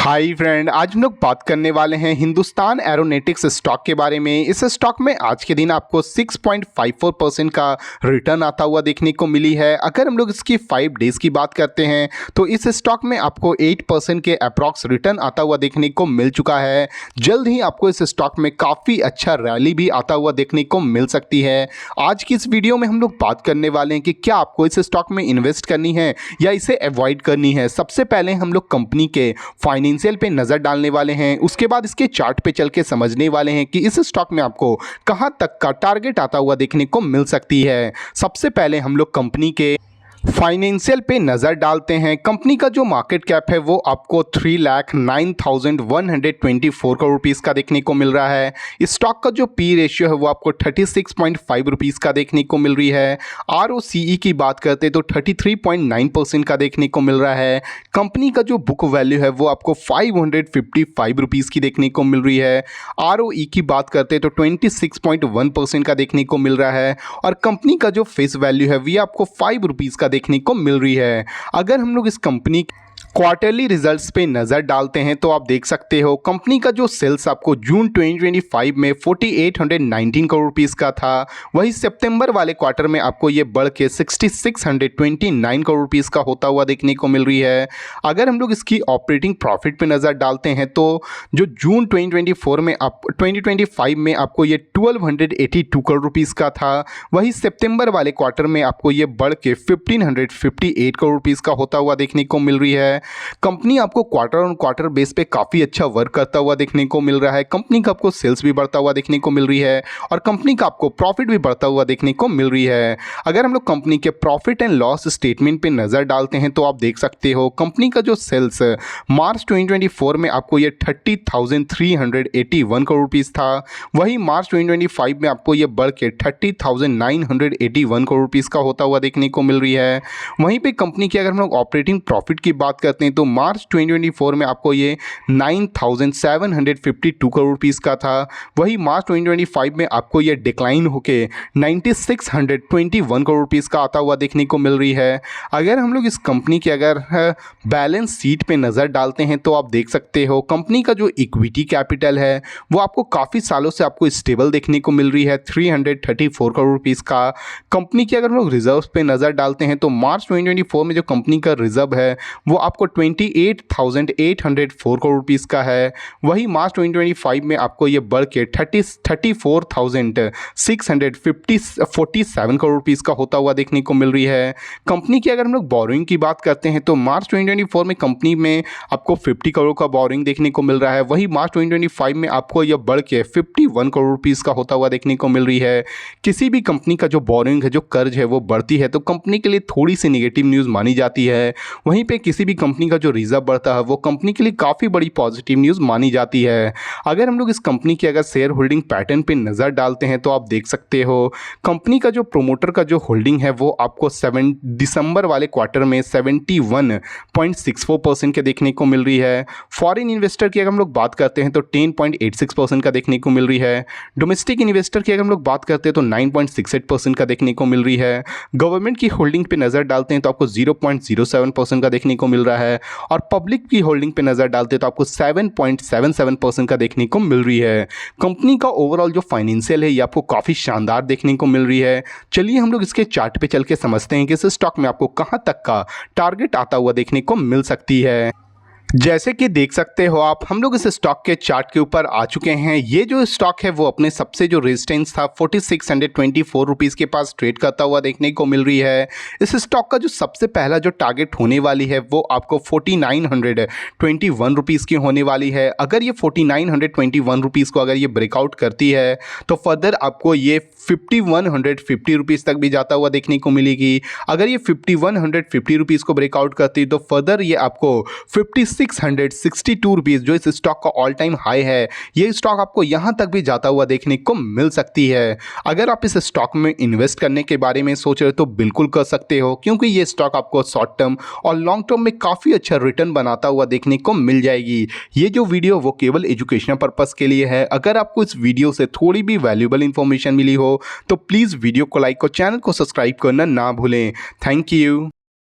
Hi friend, आज हम लोग बात करने वाले हैं हिंदुस्तान एरोनॉटिक्स स्टॉक के बारे में। इस स्टॉक में आज के दिन आपको 6.54% का रिटर्न आता हुआ देखने को मिली है। अगर हम लोग इसकी 5 डेज़ की बात करते हैं तो इस स्टॉक में आपको 8% के अप्रॉक्स रिटर्न आता हुआ देखने को मिल चुका है। जल्द ही आपको इस स्टॉक में काफ़ी अच्छा रैली भी आता हुआ देखने को मिल सकती है। आज की इस वीडियो में हम लोग बात करने वाले हैं कि क्या आपको इस स्टॉक में इन्वेस्ट करनी है या इसे अवॉइड करनी है। सबसे पहले हम लोग कंपनी के फाइनेंशियल पे नज़र डालने वाले हैं, उसके बाद इसके चार्ट पे चल के समझने वाले हैं कि इस स्टॉक में आपको कहां तक का टारगेट आता हुआ देखने को मिल सकती है। सबसे पहले हम लोग कंपनी के फाइनेंशियल पे नज़र डालते हैं। कंपनी का जो मार्केट कैप है वो आपको 3,09,124 करोड़ रुपीज़ का देखने को मिल रहा है। स्टॉक का जो पी रेशियो है वो आपको 36.5 रुपीज़ का देखने को मिल रही है। ROCE की बात करते तो 33.9% का देखने को मिल रहा है। कंपनी का जो बुक वैल्यू है वो आपको 555 रुपीज़ की देखने को मिल रही है। ROE की बात करते तो 26.1% का देखने को मिल रहा है और कंपनी का जो फेस वैल्यू है वो आपको 5 रुपीज़ का देखने को मिल रही है। अगर हम लोग इस कंपनी क्वार्टरली रिजल्ट्स पे नज़र डालते हैं तो आप देख सकते हो कंपनी का जो सेल्स आपको जून 2025 में 4819 करोड़ रुपीज़ का था, वही सितंबर वाले क्वार्टर में आपको ये बढ़ के 6629 करोड़ रुपीज़ का होता हुआ देखने को मिल रही है। अगर हम लोग इसकी ऑपरेटिंग प्रॉफिट पे नज़र डालते हैं तो जो जून 2025 में आपको ये 1282 करोड़ रुपीज़ का था, वही सितंबर वाले क्वार्टर में आपको ये बढ़ के 1558 करोड़ रुपीज़ का होता हुआ देखने को मिल रही है। कंपनी आपको क्वार्टर ऑन क्वार्टर बेस पे काफ़ी अच्छा वर्क करता हुआ देखने को मिल रहा है। कंपनी का आपको सेल्स भी बढ़ता हुआ देखने को मिल रही है और कंपनी का आपको प्रॉफिट भी बढ़ता हुआ देखने को मिल रही है। अगर हम लोग कंपनी के प्रॉफिट एंड लॉस स्टेटमेंट पे नज़र डालते हैं तो आप देख सकते हो कंपनी का जो सेल्स मार्च 2024 में आपको ये 30,381 करोड़ रुपीज़ था, वही मार्च 2025 में आपको ये बढ़ के 30,981 करोड़ रुपीज़ का होता हुआ देखने को मिल रही है। वहीं पे कंपनी की अगर हम लोग ऑपरेटिंग प्रॉफिट की बात करते हैं तो मार्च 2024 में आपको ये 9,752 करोड़ रुपीज़ का था, वही मार्च 2025 में आपको ये डिक्लाइन होके 9,621 करोड़ रुपीज़ का आता हुआ देखने को मिल रही है। अगर हम लोग इस कंपनी के अगर बैलेंस शीट पे नज़र डालते हैं तो आप देख सकते हो कंपनी का जो इक्विटी कैपिटल है वो आपको काफ़ी सालों से आपको स्टेबल देखने को मिल रही है 334 करोड़ रुपीज़ का। कंपनी के अगर हम लोग रिजर्व्स पे नज़र डालते हैं तो मार्च 2024 में जो कंपनी का रिजर्व है वो आपको 28,804 करोड़ रुपीज़ का है, वही मार्च 2025 में आपको ये बढ़ के 34,647 करोड़ रुपीज़ का होता हुआ देखने को मिल रही है। कंपनी की अगर हम लोग बोरिंग की बात करते हैं तो मार्च 2024 में कंपनी में आपको 50 करोड़ का बोरिंग देखने को मिल रहा है, वही मार्च 2025 में आपको यह बढ़ के 51 करोड़ रुपीज़ का होता हुआ देखने को मिल रही है। किसी भी कंपनी का जो बोरिंग है, जो कर्ज है वो बढ़ती है तो कंपनी के लिए थोड़ी सी नेगेटिव न्यूज़ मानी जाती है। वहीं पे किसी भी कंपनी का जो रिजर्व बढ़ता है वो कंपनी के लिए काफ़ी बड़ी पॉजिटिव न्यूज़ मानी जाती है। अगर हम लोग इस कंपनी के अगर शेयर होल्डिंग पैटर्न पे नज़र डालते हैं तो आप देख सकते हो कंपनी का जो प्रोमोटर का जो होल्डिंग है वो आपको दिसंबर वाले क्वार्टर में 71.64% के देखने को मिल रही है। फॉरेन इन्वेस्टर की अगर हम लोग बात करते हैं तो 10.86% का देखने को मिल रही है। डोमेस्टिक इन्वेस्टर की अगर हम लोग बात करते हैं तो 9.68% का देखने को मिल रही है। गवर्नमेंट की होल्डिंग पे नज़र डालते हैं तो आपको 0.07% का देखने को मिल रहा है और पब्लिक की होल्डिंग पे नज़र डालते हैं तो आपको 7.77% का देखने को मिल रही है। कंपनी का ओवरऑल जो फाइनेंशियल है ये आपको काफ़ी शानदार देखने को मिल रही है। चलिए हम लोग इसके चार्ट पे चल के समझते हैं कि इस स्टॉक में आपको कहां तक का टारगेट आता हुआ देखने को मिल सकती है। जैसे कि देख सकते हो आप, हम लोग इस स्टॉक के चार्ट के ऊपर आ चुके हैं। ये जो स्टॉक है वो अपने सबसे जो रेजिस्टेंस था 4624 रुपीज़ के पास ट्रेड करता हुआ देखने को मिल रही है। इस स्टॉक का जो सबसे पहला जो टारगेट होने वाली है वो आपको 4921 रुपीज़ की होने वाली है। अगर ये 4921 रुपीज़ को अगर ये ब्रेकआउट करती है तो फर्दर आपको ये 5150 रुपीज़ तक भी जाता हुआ देखने को मिलेगी। अगर ये 5150 रुपीज़ को ब्रेकआउट करती है तो फर्दर ये आपको 662 रुपीज़ जो इस स्टॉक का ऑल टाइम हाई है, ये स्टॉक आपको यहाँ तक भी जाता हुआ देखने को मिल सकती है। अगर आप इस स्टॉक में इन्वेस्ट करने के बारे में सोच रहे हो तो बिल्कुल कर सकते हो, क्योंकि ये स्टॉक आपको शॉर्ट टर्म और लॉन्ग टर्म में काफ़ी अच्छा रिटर्न बनाता हुआ देखने को मिल जाएगी। ये जो वीडियो वो केवल एजुकेशनल पर्पज़ के लिए है। अगर आपको इस वीडियो से थोड़ी भी वैल्यूएबल इंफॉर्मेशन मिली हो तो प्लीज़ वीडियो को लाइक और चैनल को सब्सक्राइब करना ना भूलें। Thank you.